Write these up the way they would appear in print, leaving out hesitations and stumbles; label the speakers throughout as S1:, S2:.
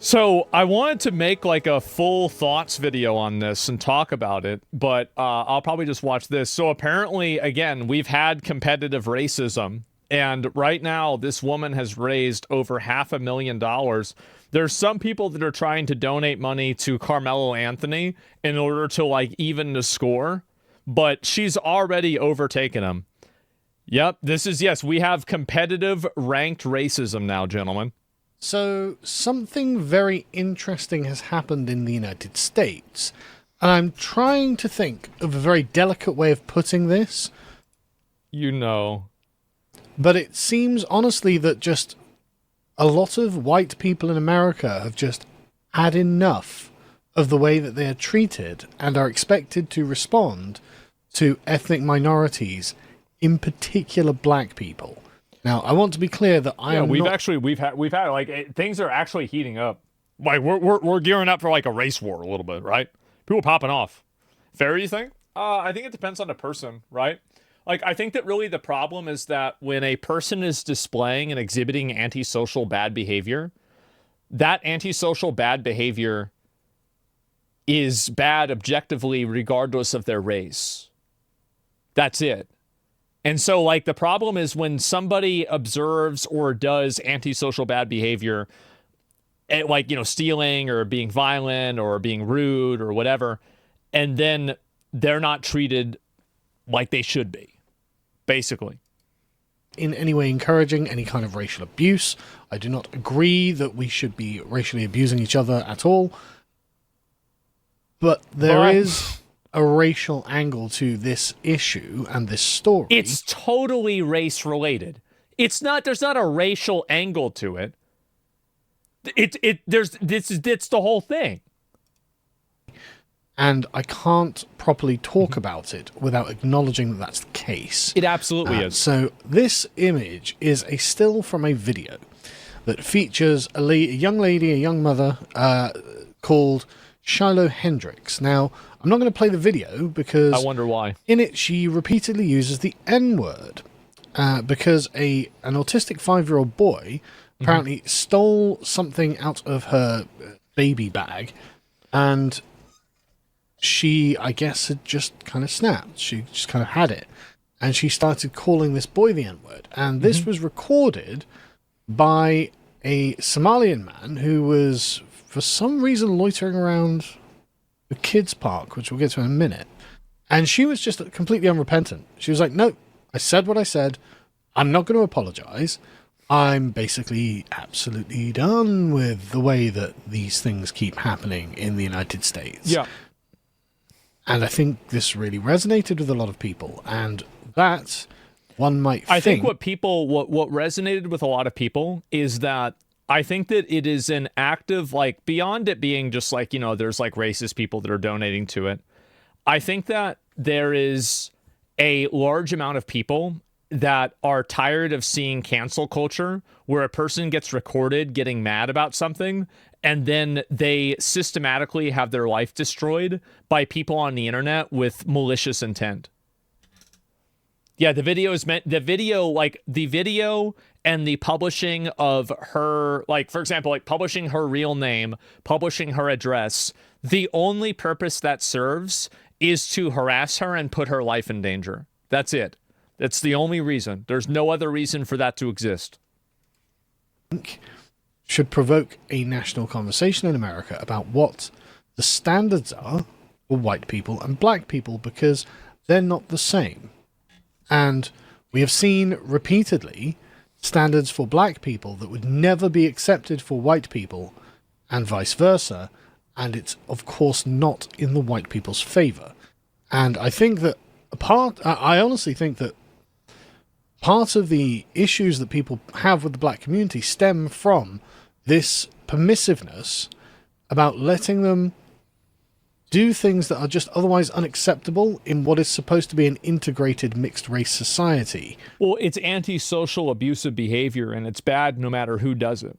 S1: So I wanted to make like a full thoughts video on this and talk about it, but I'll probably just watch this. So apparently, again, we've had competitive racism, and right now this woman has raised over $500,000. There's some people that are trying to donate money to Carmelo Anthony in order to like even the score, but she's already overtaken him. Yep, yes, we have competitive ranked racism now, gentlemen.
S2: So, something very interesting has happened in the United States, and I'm trying to think of a very delicate way of putting this.
S1: You know.
S2: But it seems, honestly, that just a lot of white people in America have just had enough of the way that they are treated and are expected to respond to ethnic minorities, in particular black people. Now, I want to be clear that I am
S1: we've
S2: not...
S1: actually we've had like things are actually heating up. Like we're gearing up for like a race war a little bit, right? People popping off. Fair, you think? I think it depends on the person, right? Like I think that really the problem is that when a person is displaying and exhibiting antisocial bad behavior, that antisocial bad behavior is bad objectively regardless of their race. That's it. And so, like, the problem is when somebody observes or does antisocial bad behavior, like, you know, stealing or being violent or being rude or whatever, and then they're not treated like they should be, basically.
S2: In any way encouraging any kind of racial abuse. I do not agree that we should be racially abusing each other at all. But there is a racial angle to this issue and this story.
S1: It's totally race related. It's not, there's not a racial angle to it. It's the whole thing.
S2: And I can't properly talk about it without acknowledging that that's the case.
S1: It absolutely is.
S2: So this image is a still from a video that features a young lady, a young mother, called Shiloh Hendricks. Now, I'm not going to play the video because...
S1: I wonder why.
S2: In it, she repeatedly uses the N-word because an autistic 5-year-old boy apparently stole something out of her baby bag, and she, I guess, had just kind of snapped. She just kind of had it. And she started calling this boy the N-word. And this was recorded by a Somalian man who was, for some reason, loitering around the kids' park, which we'll get to in a minute. And she was just completely unrepentant. She was like, no, I said what I said. I'm not going to apologize. I'm basically absolutely done with the way that these things keep happening in the United States.
S1: Yeah.
S2: And I think this really resonated with a lot of people. And that, one might think...
S1: I think what resonated with a lot of people is that I think that it is an active, like, beyond it being just like, you know, there's like racist people that are donating to it. I think that there is a large amount of people that are tired of seeing cancel culture where a person gets recorded getting mad about something and then they systematically have their life destroyed by people on the internet with malicious intent. Yeah, the video and the publishing of her, like, for example, like publishing her real name, publishing her address, the only purpose that serves is to harass her and put her life in danger. That's it. That's the only reason. There's no other reason for that to exist.
S2: Should provoke a national conversation in America about what the standards are for white people and black people, because they're not the same. And we have seen repeatedly standards for black people that would never be accepted for white people and vice versa. And it's, of course, not in the white people's favor. And I think that I honestly think that part of the issues that people have with the black community stem from this permissiveness about letting them do things that are just otherwise unacceptable in what is supposed to be an integrated mixed race society.
S1: Well, it's antisocial abusive behavior, and it's bad no matter who does it.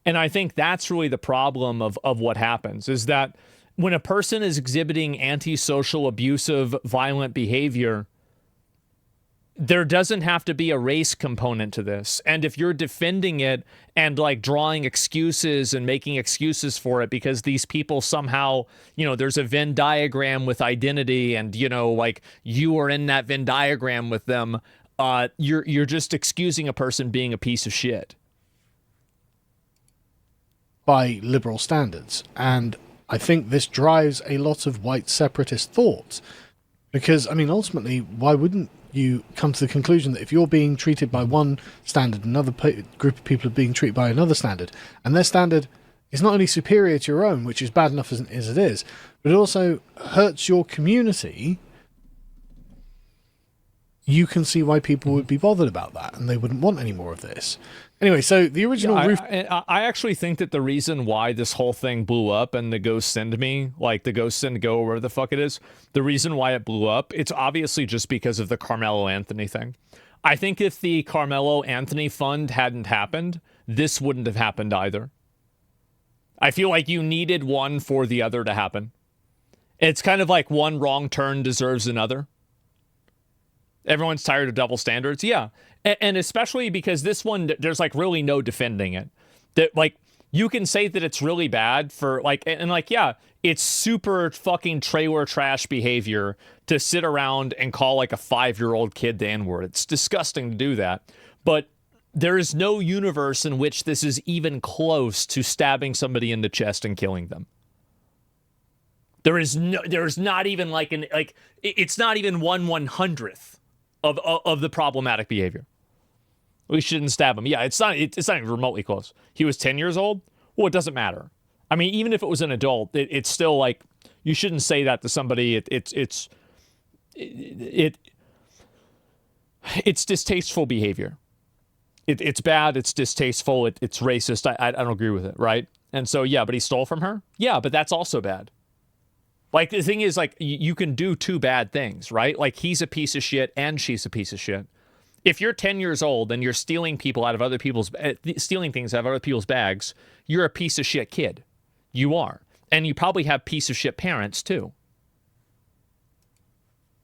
S1: And I think that's really the problem of what happens, is that when a person is exhibiting antisocial, abusive, violent behavior, there doesn't have to be a race component to this. And if you're defending it and like drawing excuses and making excuses for it because these people somehow, there's a Venn diagram with identity and, like you are in that Venn diagram with them, you're just excusing a person being a piece of shit.
S2: By liberal standards. And I think this drives a lot of white separatist thought. Because, ultimately, why wouldn't you come to the conclusion that if you're being treated by one standard, another group of people are being treated by another standard, and their standard is not only superior to your own, which is bad enough as it is, but it also hurts your community, you can see why people would be bothered about that, and they wouldn't want any more of this. Anyway, so the original roof...
S1: I actually think that the reason why this whole thing blew up and the Ghost Send Me, like the Ghost Send Go or whatever the fuck it is, the reason why it blew up, it's obviously just because of the Carmelo Anthony thing. I think if the Carmelo Anthony fund hadn't happened, this wouldn't have happened either. I feel like you needed one for the other to happen. It's kind of like one wrong turn deserves another. Everyone's tired of double standards. Yeah. And especially because this one, there's like really no defending it. That like, you can say that it's really bad for like, and like, yeah, it's super fucking trailer trash behavior to sit around and call like a 5-year-old kid the N-word. It's disgusting to do that. But there is no universe in which this is even close to stabbing somebody in the chest and killing them. There's not even it's not even 1/100th of the problematic behavior. We shouldn't stab him. Yeah, it's not even remotely close. He was 10 years old. Well, it doesn't matter. I mean, even if it was an adult, it's still like you shouldn't say that to somebody. It's distasteful behavior. It's bad. It's distasteful. It's racist. I don't agree with it, right? And so yeah, but he stole from her. Yeah, but that's also bad. Like, the thing is, like, you can do two bad things, right? Like, he's a piece of shit and she's a piece of shit. If you're 10 years old and you're stealing things out of other people's bags, you're a piece of shit kid. You are. And you probably have piece of shit parents, too.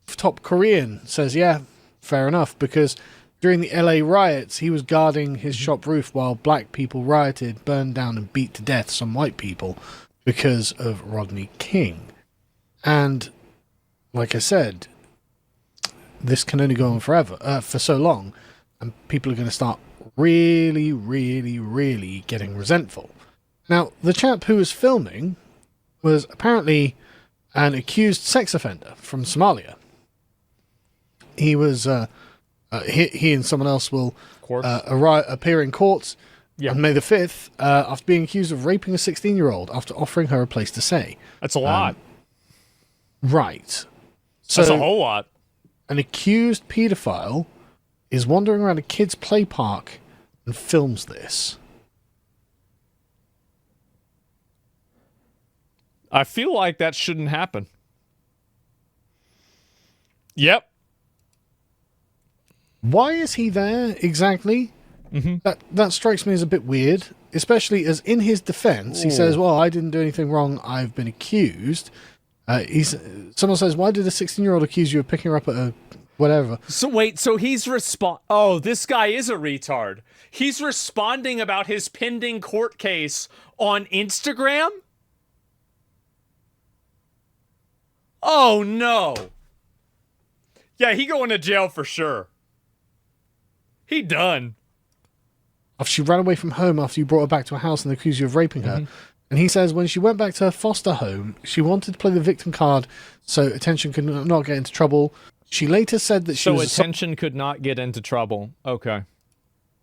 S2: Top Korean says, yeah, fair enough, because during the LA riots, he was guarding his shop roof while black people rioted, burned down and beat to death some white people because of Rodney King. And, like I said, this can only go on forever, for so long, and people are going to start really, really, really getting resentful. Now, the chap who was filming was apparently an accused sex offender from Somalia. He was, he and someone else will appear in court on May the 5th after being accused of raping a 16-year-old after offering her a place to stay.
S1: That's a lot.
S2: Right. So,
S1: that's a whole lot.
S2: An accused paedophile is wandering around a kid's play park and films this.
S1: I feel like that shouldn't happen. Yep.
S2: Why is he there exactly? Mm-hmm. That strikes me as a bit weird, especially as in his defense, he says, well, I didn't do anything wrong. I've been accused. Someone says, why did a 16-year-old accuse you of picking her up at a whatever?
S1: So wait, so he's oh, this guy is a retard. He's responding about his pending court case on Instagram? Oh, no. Yeah, he going to jail for sure. He done.
S2: After she ran away from home after you brought her back to a house and accused you of raping her. And he says when she went back to her foster home, she wanted to play the victim card so Attention could not get into trouble. She later said that she was...
S1: So Attention could not get into trouble. Okay.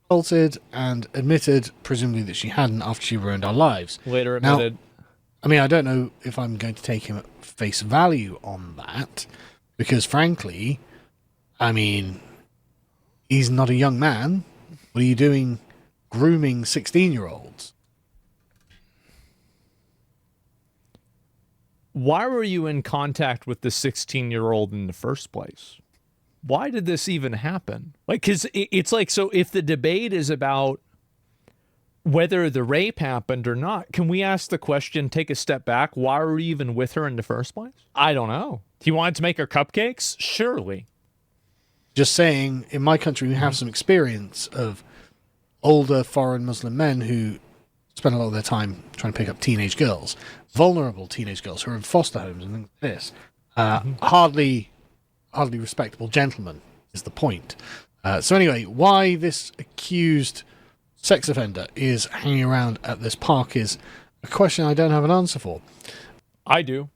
S2: ...assaulted and admitted, presumably, that she hadn't after she ruined our lives.
S1: Later admitted.
S2: Now, I mean, I don't know if I'm going to take him at face value on that, because frankly, I mean, he's not a young man. What are you doing grooming 16-year-olds?
S1: Why were you in contact with the 16-year-old in the first place? Why did this even happen? Like, because it's like, so if the debate is about whether the rape happened or not, can we ask the question, take a step back, why were you even with her in the first place? I don't know. He wanted to make her cupcakes? Surely.
S2: Just saying, in my country, we have some experience of older foreign Muslim men who spend a lot of their time trying to pick up teenage girls, vulnerable teenage girls who are in foster homes and things like this. Hardly respectable gentlemen is the point. So anyway, why this accused sex offender is hanging around at this park is a question I don't have an answer for.
S1: I do.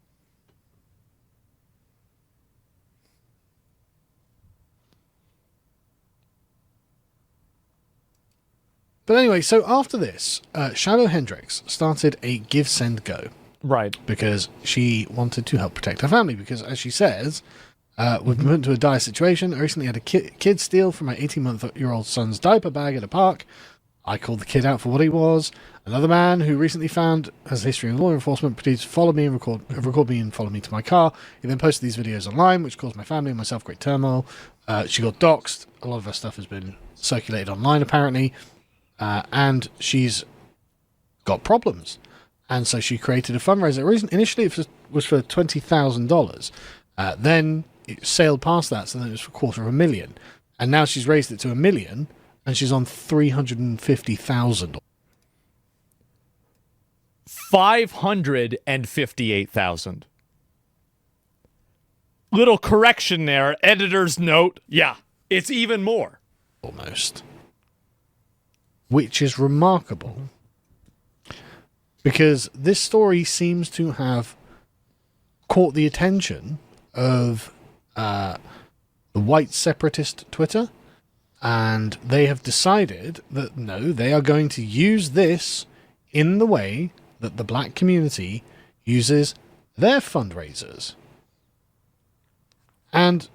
S2: But anyway, so after this, Shadow Hendrix started a give, send, go.
S1: Right.
S2: Because she wanted to help protect her family. Because, as she says, we've been put into a dire situation. I recently had a kid steal from my 18-month-old son's diaper bag at a park. I called the kid out for what he was. Another man who recently found has a history of law enforcement proceeded to follow me and record me and follow me to my car. He then posted these videos online, which caused my family and myself great turmoil. She got doxxed. A lot of her stuff has been circulated online, apparently. And she's got problems. And so she created a fundraiser. Initially, it was for $20,000. Then it sailed past that, so then it was for $250,000. And now she's raised it to $1 million, and she's on $350,000.
S1: 558,000. Little correction there. Editor's note. Yeah, it's even more.
S2: Almost. Which is remarkable. Because this story seems to have caught the attention of the white separatist Twitter, and they have decided that no, they are going to use this in the way that the black community uses their fundraisers. And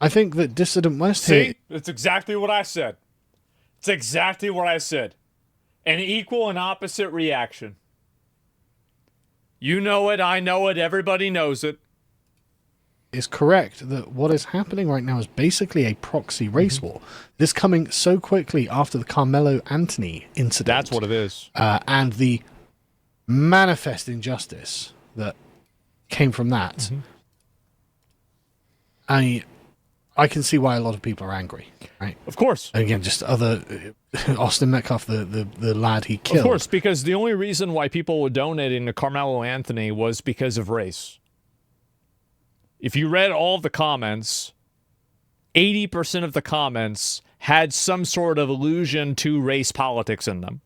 S2: I think that Dissident West here...
S1: See? That's exactly what I said. It's exactly what I said. An equal and opposite reaction. You know it, I know it, everybody knows it.
S2: Is correct that what is happening right now is basically a proxy race war. This coming so quickly after the Carmelo Anthony incident.
S1: That's what it is.
S2: And the manifest injustice that came from that. I can see why a lot of people are angry, right?
S1: Of course.
S2: And again, just other Austin Metcalf, the lad he killed.
S1: Of course, because the only reason why people were donating to Carmelo Anthony was because of race. If you read all of the comments, 80% of the comments had some sort of allusion to race politics in them.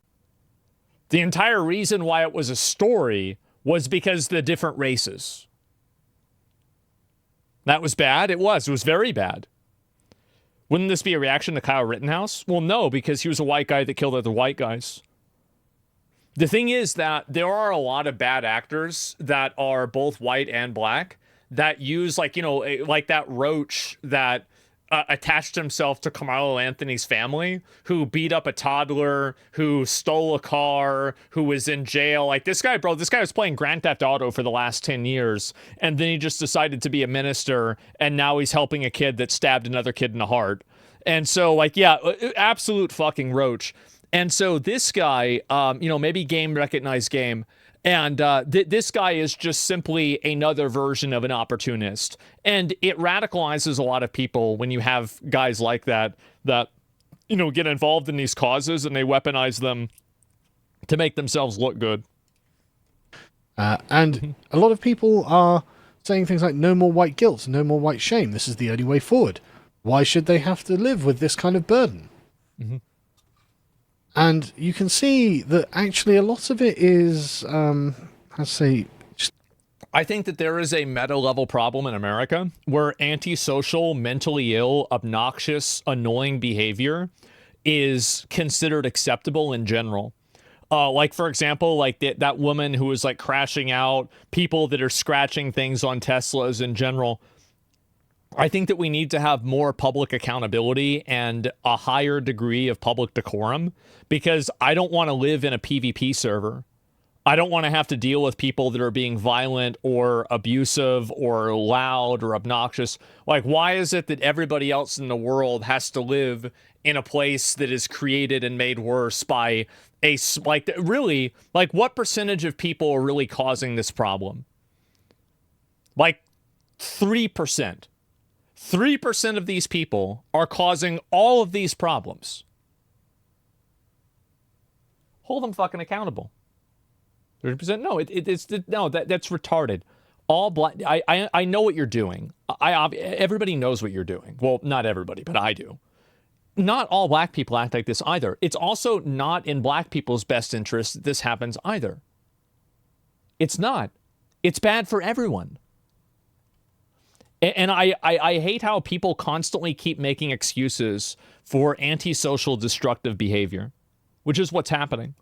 S1: The entire reason why it was a story was because the different races. That was bad? It was. It was very bad. Wouldn't this be a reaction to Kyle Rittenhouse? Well, no, because he was a white guy that killed other white guys. The thing is that there are a lot of bad actors that are both white and black that use, like, you know, like that roach that attached himself to Carmelo Anthony's family, who beat up a toddler, who stole a car, who was in jail. Like, this guy, bro, this guy was playing Grand Theft Auto for the last 10 years, and then he just decided to be a minister, and now he's helping a kid that stabbed another kid in the heart. And so, like, yeah, absolute fucking roach. And so this guy, you know, maybe game recognized game, and this guy is just simply another version of an opportunist. And it radicalizes a lot of people when you have guys like that, you know, get involved in these causes and they weaponize them to make themselves look good.
S2: And a lot of people are saying things like, no more white guilt, no more white shame. This is the only way forward. Why should they have to live with this kind of burden? And you can see that actually a lot of it is,
S1: I think that there is a meta-level problem in America where antisocial, mentally ill, obnoxious, annoying behavior is considered acceptable in general. Like, for example, like that woman who was like crashing out, people that are scratching things on Teslas in general. I think that we need to have more public accountability and a higher degree of public decorum, because I don't want to live in a PvP server. I don't want to have to deal with people that are being violent or abusive or loud or obnoxious. Like, why is it that everybody else in the world has to live in a place that is created and made worse by really, like, what percentage of people are really causing this problem? Like 3%. 3% of these people are causing all of these problems. Hold them fucking accountable. 30%? No, that's retarded. All black. I know what you're doing. Everybody knows what you're doing. Well, not everybody, but I do. Not all black people act like this either. It's also not in black people's best interest that this happens either. It's not. It's bad for everyone. And I hate how people constantly keep making excuses for antisocial destructive behavior, which is what's happening.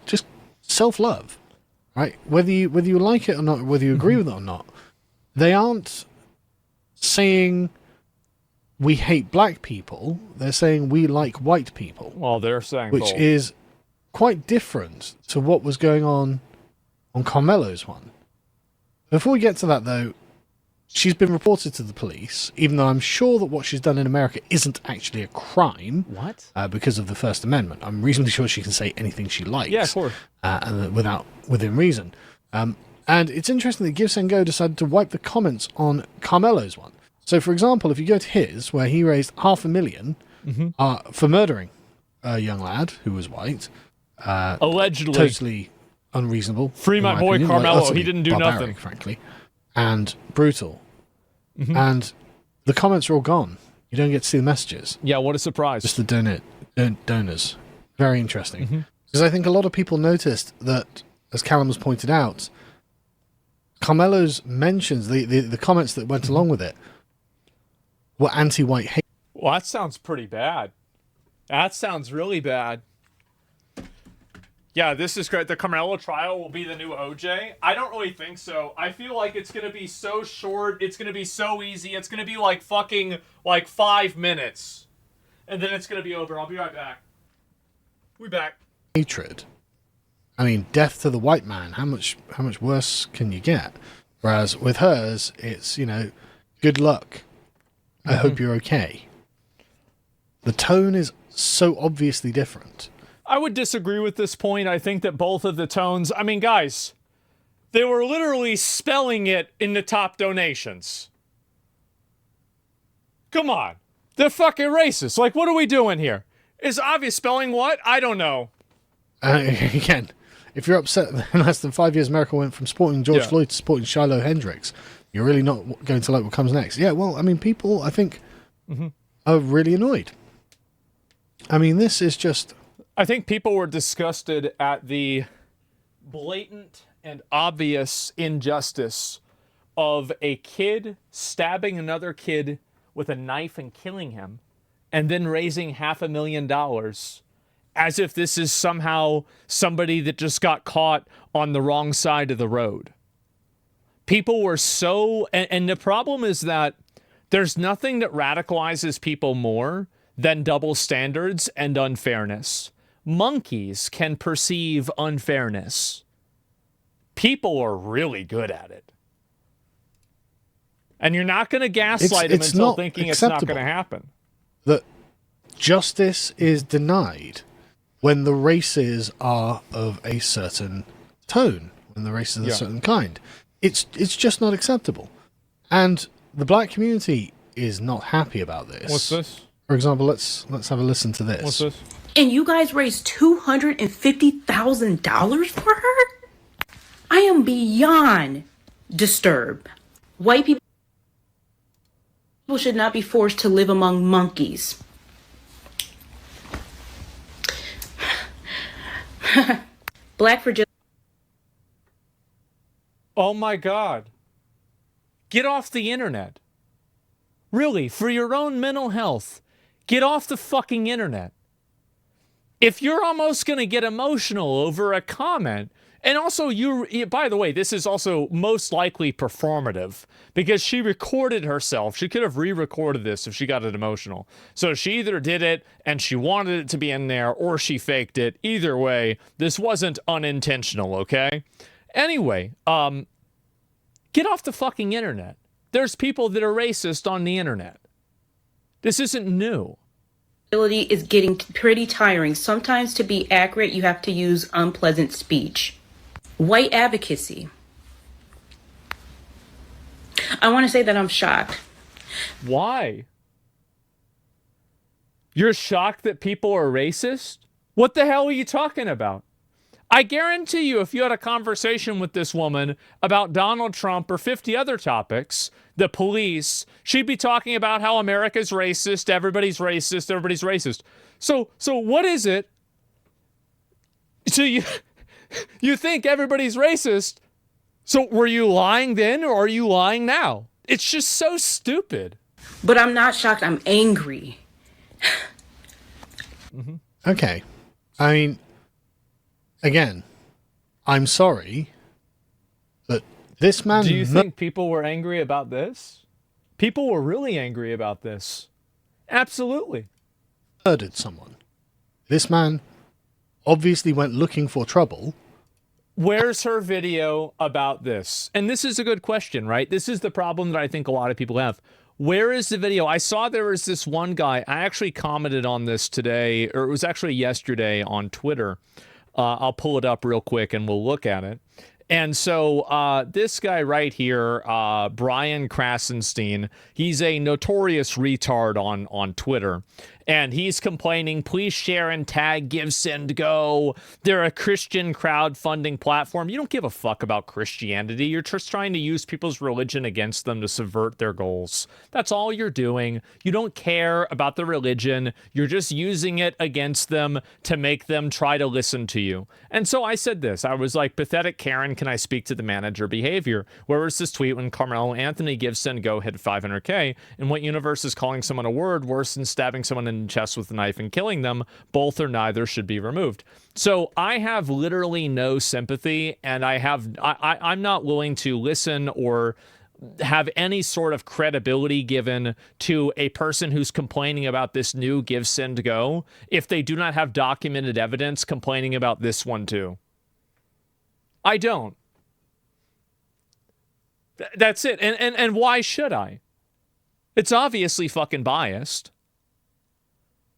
S2: Just self-love, right? Whether you like it or not, whether you agree with it or not, they aren't saying we hate black people. They're saying we like white people.
S1: Well, they're saying
S2: which
S1: both.
S2: Is quite different to what was going on Carmelo's one. Before we get to that, though, she's been reported to the police, even though I'm sure that what she's done in America isn't actually a crime.
S1: What?
S2: Because of the First Amendment. I'm reasonably sure she can say anything she likes.
S1: Yeah, of course.
S2: And within reason. And it's interesting that Give Send Go decided to wipe the comments on Carmelo's one. So, for example, if you go to his, where he raised $500,000 for murdering a young lad who was white.
S1: Allegedly.
S2: Totally unreasonable.
S1: Free my boy opinion. Carmelo. He didn't do nothing.
S2: Frankly. And brutal. And the comments are all gone. You don't get to see the messages.
S1: Yeah, what a surprise.
S2: Just the donors. Very interesting. Because I think a lot of people noticed that, as Callum has pointed out, Carmelo's mentions, the comments that went along with it, were anti-white hate.
S1: Well, that sounds pretty bad. That sounds really bad. Yeah, this is great. The Carmelo trial will be the new OJ. I don't really think so. I feel like it's going to be so short. It's going to be so easy. It's going to be like fucking 5 minutes. And then it's going to be over. I'll be right back. We back.
S2: Hatred. I mean, death to the white man. How much worse can you get? Whereas with hers, it's, good luck. I hope you're okay. The tone is so obviously different.
S1: I would disagree with this point. I think that both of the tones... I mean, guys, they were literally spelling it in the top donations. Come on. They're fucking racist. Like, what are we doing here? Is obvious spelling what? I don't know.
S2: Again, if you're upset that in less than 5 years America went from supporting George Floyd to supporting Shiloh Hendricks, you're really not going to like what comes next. Yeah, well, I mean, people, I think, are really annoyed. I mean, this is just...
S1: I think people were disgusted at the blatant and obvious injustice of a kid stabbing another kid with a knife and killing him, and then raising $500,000 as if this is somehow somebody that just got caught on the wrong side of the road. People were so... And the problem is that there's nothing that radicalizes people more than double standards and unfairness. Monkeys can perceive unfairness. People are really good at it. And you're not going to gaslight them until thinking it's not going to happen.
S2: That justice is denied when the races are of a certain tone, when the races are a certain kind. It's just not acceptable. And the black community is not happy about this.
S1: What's this?
S2: For example, let's have a listen to this.
S1: What's this?
S3: And you guys raised $250,000 for her? I am beyond disturbed. White people should not be forced to live among monkeys. Black fragility.
S1: Oh my God. Get off the internet. Really, for your own mental health, get off the fucking internet. If you're almost going to get emotional over a comment, and also by the way, this is also most likely performative because she recorded herself. She could have re-recorded this if she got it emotional. So she either did it and she wanted it to be in there or she faked it. Either way, this wasn't unintentional, okay? Anyway, get off the fucking internet. There's people that are racist on the internet. This isn't new.
S3: Is getting pretty tiring. Sometimes to be accurate, you have to use unpleasant speech. White advocacy. I want to say that I'm shocked
S1: Why? You're shocked that people are racist? What the hell are you talking about? I guarantee you, if you had a conversation with this woman about Donald Trump or 50 other topics, the police, she'd be talking about how America's racist, everybody's racist, everybody's racist. So what is it? So you think everybody's racist? So were you lying then or are you lying now? It's just so stupid.
S3: But I'm not shocked. I'm angry.
S2: Okay. I mean, again, I'm sorry, but this man...
S1: Do you think people were angry about this? People were really angry about this. Absolutely.
S2: murdered someone. This man obviously went looking for trouble.
S1: Where's her video about this? And this is a good question, right? This is the problem that I think a lot of people have. Where is the video? I saw there was this one guy. I actually commented on this today, or it was actually yesterday on Twitter. I'll pull it up real quick and we'll look at it. And so this guy right here, Brian Krasenstein, he's a notorious retard on Twitter. And he's complaining, please share and tag Give, Send, Go. They're a Christian crowdfunding platform. You don't give a fuck about Christianity. You're just trying to use people's religion against them to subvert their goals. That's all you're doing. You don't care about the religion. You're just using it against them to make them try to listen to you. And so I said this. I was like, pathetic Karen, can I speak to the manager behavior? Where was this tweet when Carmelo Anthony Give, Send, Go hit 500K? In what universe is calling someone a word worse than stabbing someone in the chest with a knife and killing them? Both or neither should be removed. So I have literally no sympathy, and I'm not willing to listen or have any sort of credibility given to a person who's complaining about this new Give, Send, Go if they do not have documented evidence complaining about this one too. I don't. That's it. And why should I? It's obviously fucking biased.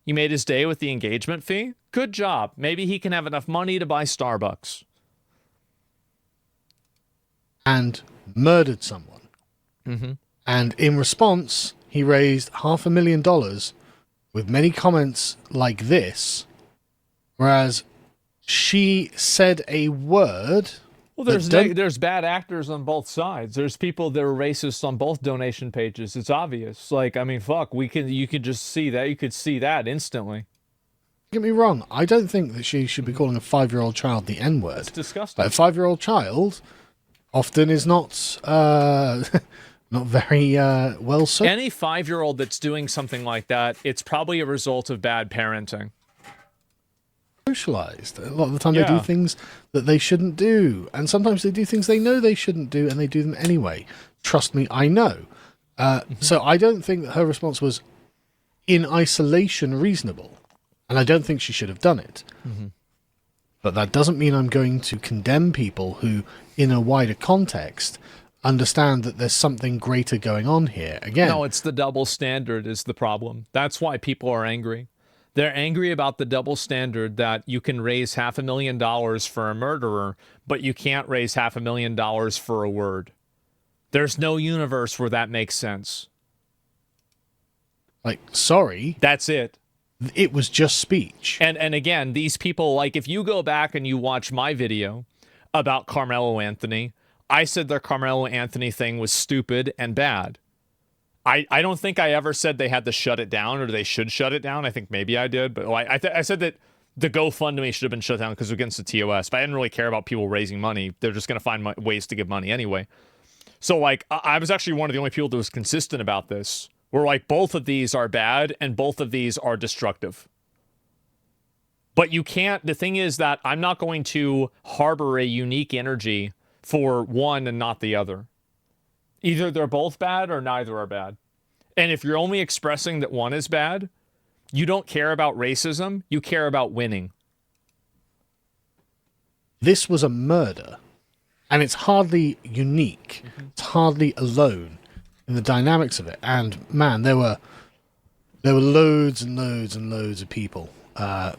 S1: You made his day with the engagement fee? Good job. Maybe he can have enough money to buy Starbucks.
S2: And murdered someone.
S1: Mm-hmm.
S2: And in response, he raised $500,000 with many comments like this, whereas she said a word.
S1: Well, there's bad actors on both sides. There's people that are racist on both donation pages. It's obvious. Like, I mean, fuck, you could just see that. You could see that instantly.
S2: Don't get me wrong. I don't think that she should be calling a 5-year-old child the N-word.
S1: It's disgusting.
S2: But a 5-year-old child often is not not very well served.
S1: Any 5-year-old that's doing something like that, it's probably a result of bad parenting.
S2: Socialized. A lot of the time they do things that they shouldn't do, and sometimes they do things they know they shouldn't do, and they do them anyway. Trust me, I know. So I don't think that her response was in isolation reasonable, and I don't think she should have done it. Mm-hmm. But that doesn't mean I'm going to condemn people who, in a wider context, understand that there's something greater going on here. Again,
S1: no, it's the double standard is the problem. That's why people are angry. They're angry about the double standard that you can raise $500,000 for a murderer, but you can't raise $500,000 for a word. There's no universe where that makes sense.
S2: Like, sorry.
S1: That's it.
S2: It was just speech.
S1: And again, these people, like, if you go back and you watch my video about Carmelo Anthony, I said their Carmelo Anthony thing was stupid and bad. I don't think I ever said they had to shut it down or they should shut it down. I think maybe I did, but I said that the GoFundMe should have been shut down because it was against the TOS. But I didn't really care about people raising money. They're just going to find ways to give money anyway. So, like, I was actually one of the only people that was consistent about this. Where, like, both of these are bad and both of these are destructive. But you can't. The thing is that I'm not going to harbor a unique energy for one and not the other. Either they're both bad or neither are bad. And if you're only expressing that one is bad, you don't care about racism, you care about winning.
S2: This was a murder, and it's hardly unique. Mm-hmm. It's hardly alone in the dynamics of it. And man, there were loads and loads and loads of people like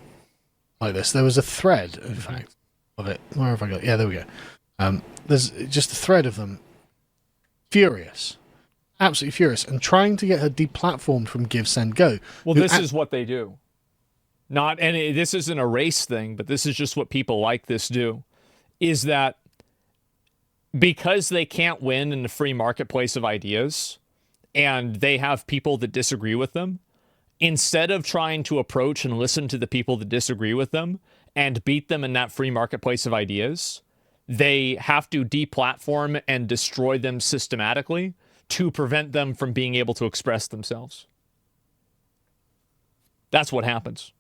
S2: this. There was a thread, in fact, of it. Where have I got? Yeah, there we go. There's just a thread of them. Furious. absolutely furious and trying to get her deplatformed from Give, Send, Go.
S1: Well, this is what they do. This isn't a race thing, but this is just what people like this do, is that because they can't win in the free marketplace of ideas and they have people that disagree with them, instead of trying to approach and listen to the people that disagree with them and beat them in that free marketplace of ideas, they have to deplatform and destroy them systematically to prevent them from being able to express themselves. That's what happens.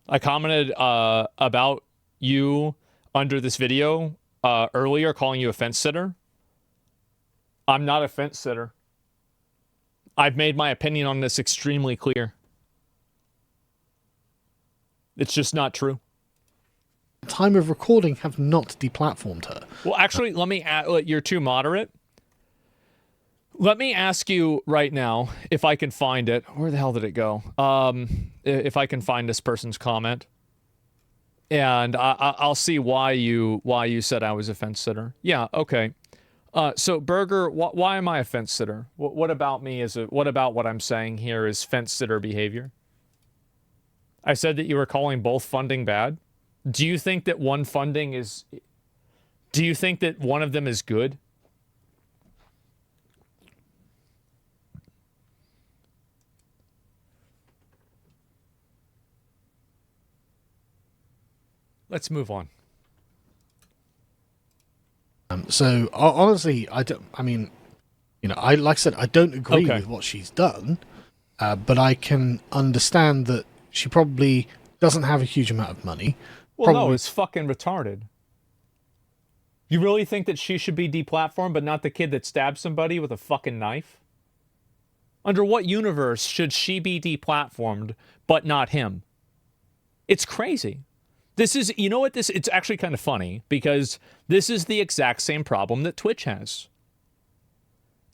S1: I commented about you under this video earlier, calling you a fence sitter. I'm not a fence sitter. I've made my opinion on this extremely clear. It's just not true.
S2: Time of recording have not deplatformed her.
S1: Well, actually, let me you're too moderate. Let me ask you right now if I can find it. Where the hell did it go? If I can find this person's comment, and I'll see why you said I was a fence sitter. Yeah, okay. So Burger, why am I a fence sitter? What about me what about what I'm saying here is fence sitter behavior? I said that you were calling both funding bad. Do you think that one of them is good? Let's move on.
S2: So honestly, I like I said, I don't agree with what she's done, but I can understand that she probably doesn't have a huge amount of money.
S1: Well, no, it's fucking retarded. You really think that she should be deplatformed, but not the kid that stabbed somebody with a fucking knife? Under what universe should she be deplatformed, but not him? It's crazy. This is, you know what, it's actually kind of funny, because this is the exact same problem that Twitch has.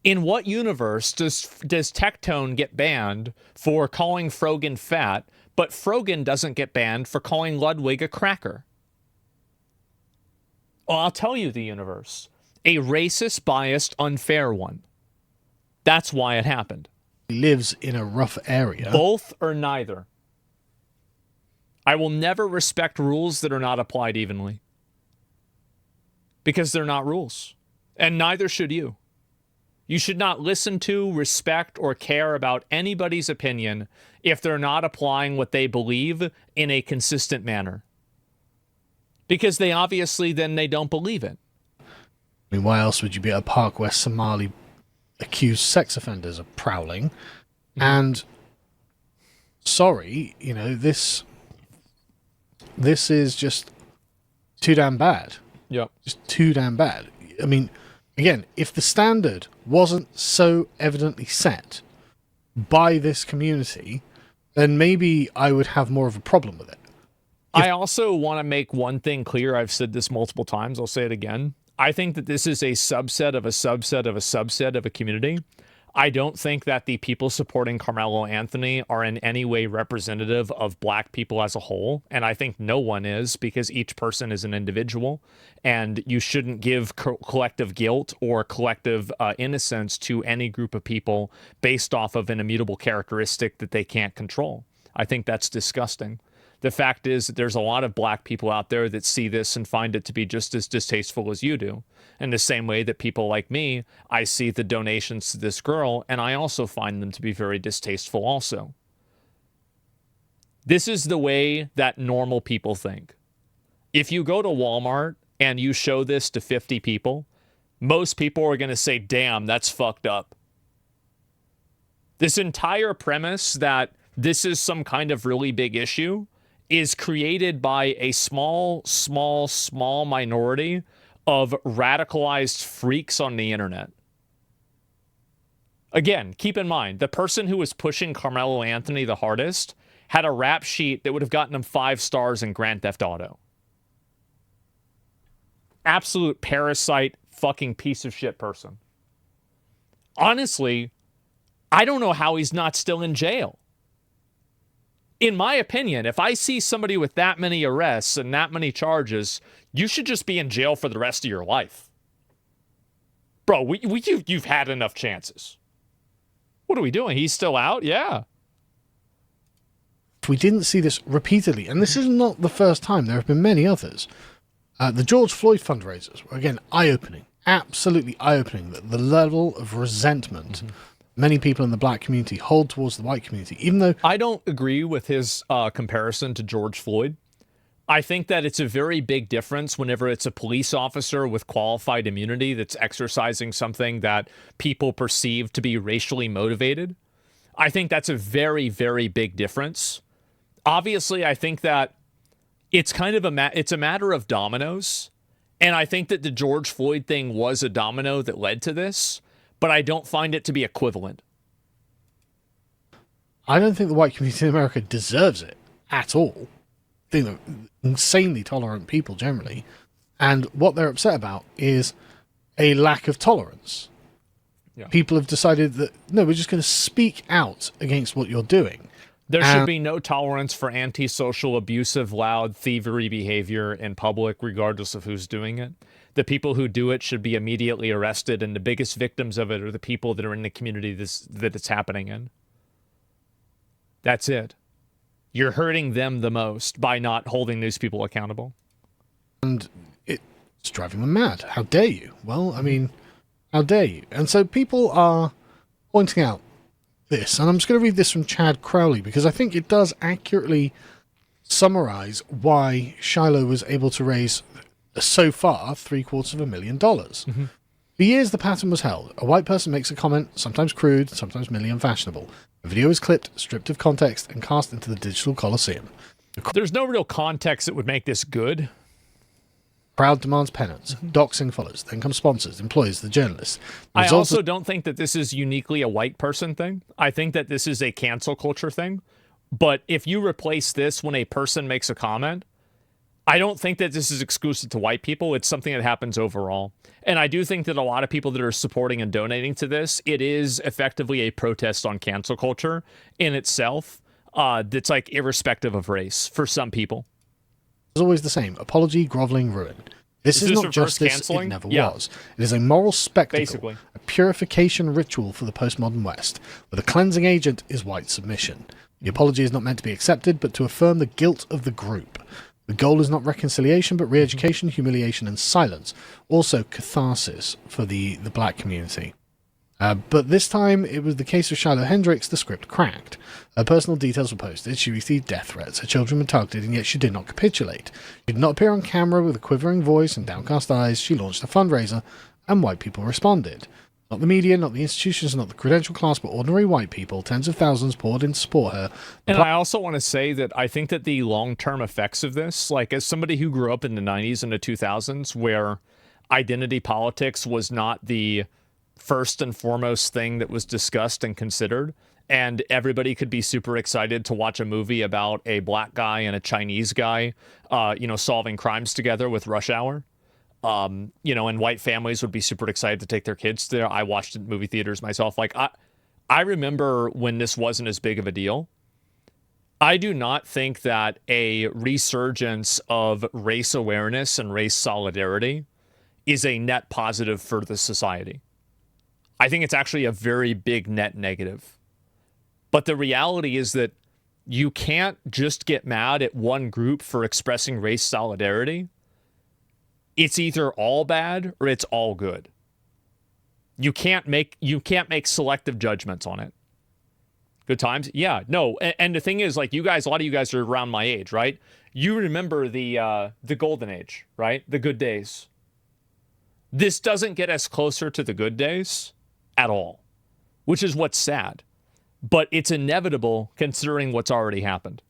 S1: In what universe does Tectone get banned for calling Frogan fat, but Frogan doesn't get banned for calling Ludwig a cracker? Well, I'll tell you the universe. A racist, biased, unfair one. That's why it happened.
S2: He lives in a rough area.
S1: Both or neither. I will never respect rules that are not applied evenly. Because they're not rules. And neither should you. You should not listen to, respect, or care about anybody's opinion if they're not applying what they believe in a consistent manner. Because they obviously then they don't believe it.
S2: I mean, why else would you be at a park where Somali accused sex offenders are prowling? And sorry, this is just too damn bad.
S1: Yep.
S2: Just too damn bad. I mean, again, if the standard wasn't so evidently set by this community, then maybe I would have more of a problem with it.
S1: I also want to make one thing clear. I've said this multiple times. I'll say it again. I think that this is a subset of a subset of a subset of a community. I don't think that the people supporting Carmelo Anthony are in any way representative of black people as a whole. And I think no one is, because each person is an individual. And you shouldn't give collective guilt or collective innocence to any group of people based off of an immutable characteristic that they can't control. I think that's disgusting. The fact is that there's a lot of black people out there that see this and find it to be just as distasteful as you do. In the same way that people like me, I see the donations to this girl, and I also find them to be very distasteful also. This is the way that normal people think. If you go to Walmart and you show this to 50 people, most people are going to say, damn, that's fucked up. This entire premise that this is some kind of really big issue is created by a small minority of radicalized freaks on the internet. Again, keep in mind, the person who was pushing Carmelo Anthony the hardest had a rap sheet that would have gotten him 5 stars in Grand Theft Auto. Absolute parasite, fucking piece of shit person. Honestly, I don't know how he's not still in jail. In my opinion, if I see somebody with that many arrests and that many charges, you should just be in jail for the rest of your life. Bro, you've had enough chances. What are we doing? He's still out? Yeah.
S2: We didn't see this repeatedly, and this is not the first time. There have been many others. The George Floyd fundraisers were, again, eye-opening. Absolutely eye-opening. The level of resentment many people in the black community hold towards the white community, even though...
S1: I don't agree with his comparison to George Floyd. I think that it's a very big difference whenever it's a police officer with qualified immunity that's exercising something that people perceive to be racially motivated. I think that's a very, very big difference. Obviously, I think that it's kind of it's a matter of dominoes. And I think that the George Floyd thing was a domino that led to this, but I don't find it to be equivalent.
S2: I don't think the white community in America deserves it at all. I think they're insanely tolerant people generally. And what they're upset about is a lack of tolerance.
S1: Yeah.
S2: People have decided that, no, we're just going to speak out against what you're doing.
S1: There should be no tolerance for antisocial, abusive, loud, thievery behavior in public, regardless of who's doing it. The people who do it should be immediately arrested, and the biggest victims of it are the people that are in the community that it's happening in. That's it. You're hurting them the most by not holding these people accountable.
S2: And it's driving them mad. How dare you? Well, I mean, how dare you? And so people are pointing out this, and I'm just going to read this from Chad Crowley because I think it does accurately summarize why Shiloh was able to raise so far $750,000. For years, the pattern was held. A white person makes a comment, sometimes crude, sometimes merely unfashionable. The video is clipped, stripped of context, and cast into the digital coliseum.
S1: There's no real context that would make this good.
S2: Crowd demands penance. Doxing follows. Then come sponsors, employees, the journalists.
S1: I also don't think that this is uniquely a white person thing. I think that this is a cancel culture thing. But if you replace this when a person makes a comment, I don't think that this is exclusive to white people. It's something that happens overall. And I do think that a lot of people that are supporting and donating to this, it is effectively a protest on cancel culture in itself. That's like irrespective of race for some people.
S2: It's always the same. Apology, groveling, ruin. This is not justice.
S1: Canceling?
S2: It never was. It is a moral spectacle,
S1: basically
S2: a purification ritual for the postmodern West, where the cleansing agent is white submission. The apology is not meant to be accepted, but to affirm the guilt of the group. The goal is not reconciliation, but re-education, humiliation, and silence. Also catharsis for the black community. But this time, it was the case of Shiloh Hendricks, the script cracked. Her personal details were posted, she received death threats, her children were targeted, and yet she did not capitulate. She did not appear on camera with a quivering voice and downcast eyes. She launched a fundraiser, and white people responded. Not the media, not the institutions, not the credential class, but ordinary white people. Tens of thousands poured in to support her.
S1: And I also want to say that I think that the long-term effects of this, like as somebody who grew up in the 90s and the 2000s, where identity politics was not the first and foremost thing that was discussed and considered, and everybody could be super excited to watch a movie about a black guy and a Chinese guy, solving crimes together with Rush Hour. And white families would be super excited to take their kids there. I watched it in movie theaters myself. Like I remember when this wasn't as big of a deal. I do not think that a resurgence of race awareness and race solidarity is a net positive for the society. I think it's actually a very big net negative. But the reality is that you can't just get mad at one group for expressing race solidarity. It's either all bad or it's all good. You can't make selective judgments on it. Good times? Yeah, no. And the thing is, like, a lot of you guys are around my age, right? You remember the golden age, right? The good days. This doesn't get us closer to the good days at all, which is what's sad. But it's inevitable considering what's already happened.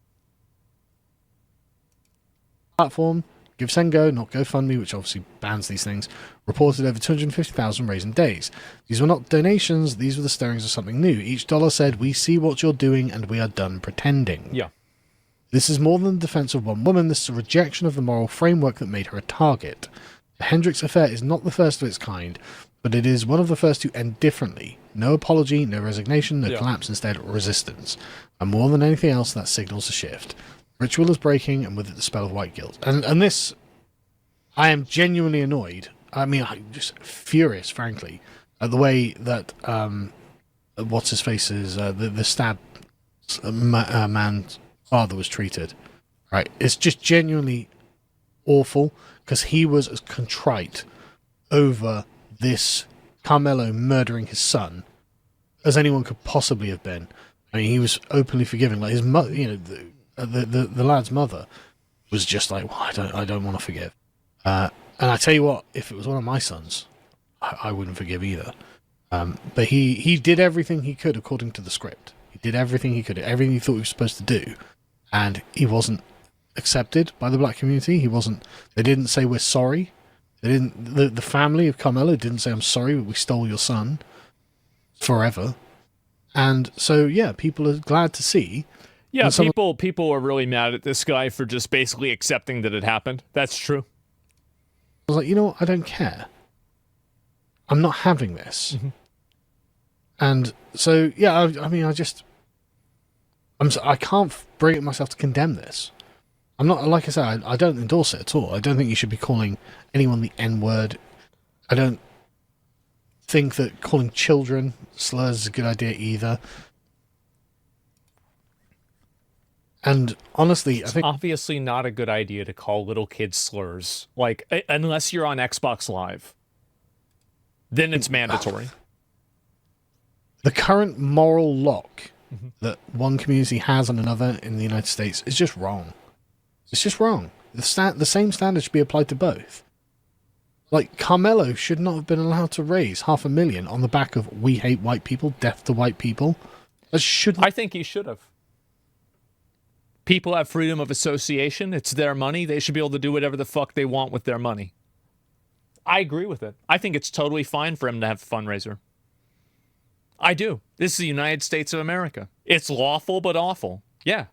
S2: Platform, GiveSendGo, not GoFundMe, which obviously bans these things, reported over 250,000 raised in days. These were not donations, these were the stirrings of something new. Each dollar said, we see what you're doing and we are done pretending.
S1: Yeah.
S2: This is more than the defense of one woman, this is a rejection of the moral framework that made her a target. The Hendricks affair is not the first of its kind, but it is one of the first to end differently. No apology, no resignation, no collapse, instead resistance. And more than anything else, that signals a shift. Ritual is breaking, and with it the spell of white guilt. And this, I am genuinely annoyed I mean, I'm just furious, frankly, at the way that what's his face is the stab man's father was treated. Right, it's just genuinely awful because he was as contrite over this Carmelo murdering his son as anyone could possibly have been. I mean, he was openly forgiving. Like his mother, the lad's mother was just like, well, I don't want to forgive. And I tell you what, if it was one of my sons, I wouldn't forgive either. But he did everything he could according to the script. He did everything he could, everything he thought he was supposed to do, and he wasn't accepted by the black community. He wasn't. They didn't say we're sorry. They didn't. The family of Carmelo didn't say I'm sorry, but we stole your son forever. And so yeah, people are glad to see.
S1: Yeah, people are really mad at this guy for just basically accepting that it happened. That's true.
S2: I was like, you know what? I don't care. I'm not having this.
S1: Mm-hmm.
S2: And so yeah, I mean, I can't bring it myself to condemn this. I'm not, like I said, I don't endorse it at all. I don't think you should be calling anyone the N-word. I don't think that calling children slurs is a good idea either. And honestly, I think
S1: obviously not a good idea to call little kids slurs. Like, unless you're on Xbox Live, then it's mandatory.
S2: The current moral lock that one community has on another in the United States is just wrong. It's just wrong. The same standard should be applied to both. Like, Carmelo should not have been allowed to raise $500,000 on the back of "we hate white people, death to white people." That shouldn't.
S1: I think he should have. People have freedom of association. It's their money. They should be able to do whatever the fuck they want with their money. I agree with it. I think it's totally fine for him to have a fundraiser. I do. This is the United States of America. It's lawful but awful. Yeah.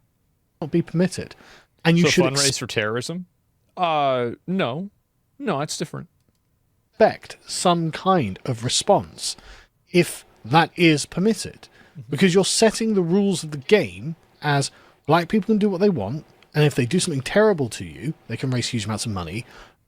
S2: Not be permitted. And you
S1: so
S2: should
S1: fundraise for terrorism? No, it's different.
S2: Expect some kind of response if that is permitted, because you're setting the rules of the game as black people can do what they want, and if they do something terrible to you, they can raise huge amounts of money,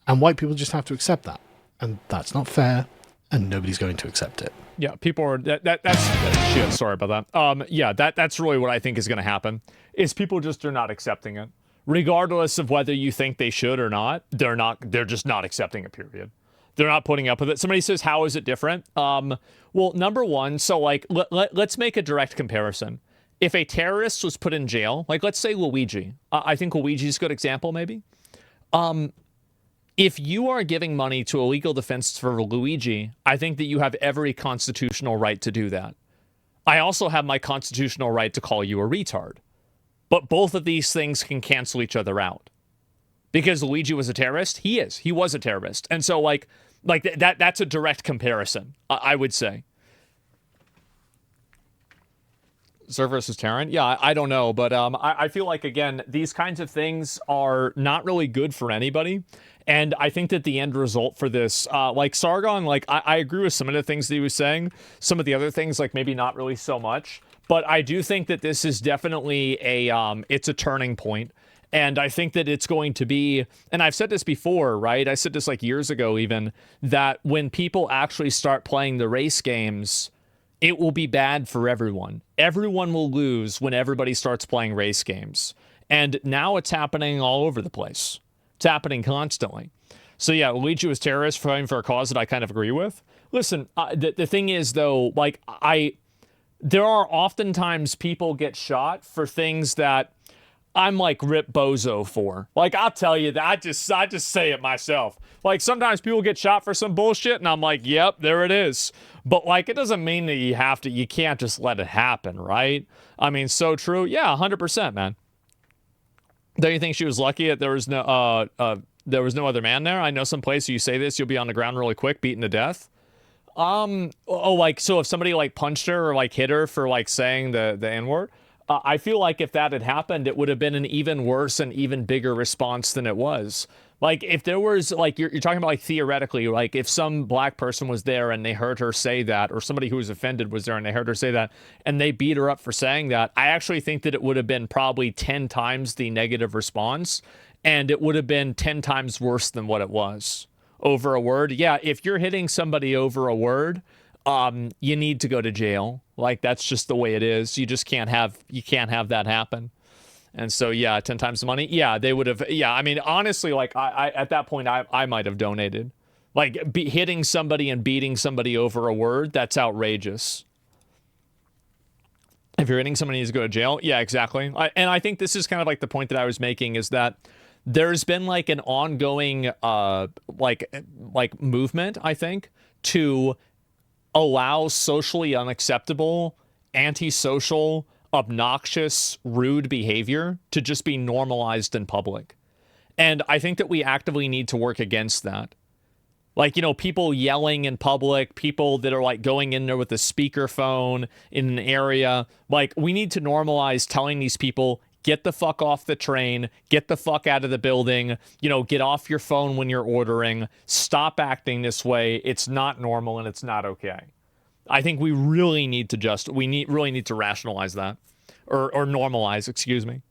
S2: and white people just have to accept that, and that's not fair, and nobody's going to accept it.
S1: Yeah, people are that's shit. Sorry about that. Yeah, that's really what I think is going to happen. Is people just are not accepting it. Regardless of whether you think they should or not, they're just not accepting it, period. They're not putting up with it. Somebody says, how is it different? Well, number one, so like, let's make a direct comparison. If a terrorist was put in jail, like let's say Luigi, I think Luigi's a good example, maybe. If you are giving money to a legal defense for Luigi, I think that you have every constitutional right to do that. I also have my constitutional right to call you a retard. But both of these things can cancel each other out. Because Luigi was a terrorist, he is. He was a terrorist. And so like that's a direct comparison, I would say. Zer versus Terran? Yeah, I don't know. But I feel like, again, these kinds of things are not really good for anybody. And I think that the end result for this, like Sargon, like I agree with some of the things that he was saying. Some of the other things, like maybe not really so much. But I do think that this is definitely it's a turning point. And I think that it's going to be, and I've said this before, right? I said this like years ago even, that when people actually start playing the race games, it will be bad for everyone. Everyone will lose when everybody starts playing race games. And now it's happening all over the place. It's happening constantly. So yeah, Luigi was terrorist fighting for a cause that I kind of agree with. Listen, the thing is though, like there are oftentimes people get shot for things that I'm like Rip Bozo for. Like, I'll tell you that I just say it myself. Like, sometimes people get shot for some bullshit and I'm like, yep, there it is. But like, it doesn't mean that you can't just let it happen, right? I mean, so true. Yeah, 100%, man. Don't you think she was lucky that there was no other man there? I know some place you say this, you'll be on the ground really quick, beaten to death. Like, so if somebody like punched her or like hit her for like saying the N-word, I feel like if that had happened, it would have been an even worse and even bigger response than it was. Like, if there was, like, you're talking about, like, theoretically, like, if some black person was there and they heard her say that, or somebody who was offended was there and they heard her say that, and they beat her up for saying that, I actually think that it would have been probably 10 times the negative response, and it would have been 10 times worse than what it was over a word. Yeah, if you're hitting somebody over a word, you need to go to jail. Like, that's just the way it is. You can't have that happen. And so, yeah, 10 times the money. Yeah, they would have. Yeah, I mean, honestly, like, I at that point, I might have donated. Like, hitting somebody and beating somebody over a word, that's outrageous. If you're hitting somebody, needs to go to jail. Yeah, exactly. And I think this is kind of like the point that I was making, is that there's been like an ongoing like movement, I think, to allow socially unacceptable, antisocial, obnoxious, rude behavior to just be normalized in public. And I think that we actively need to work against that. Like, you know, people yelling in public, people that are like going in there with a speakerphone in an area. Like, we need to normalize telling these people, get the fuck off the train, get the fuck out of the building, you know, get off your phone when you're ordering, stop acting this way. It's not normal and it's not okay. I think we really need to really need to rationalize that, or normalize, excuse me.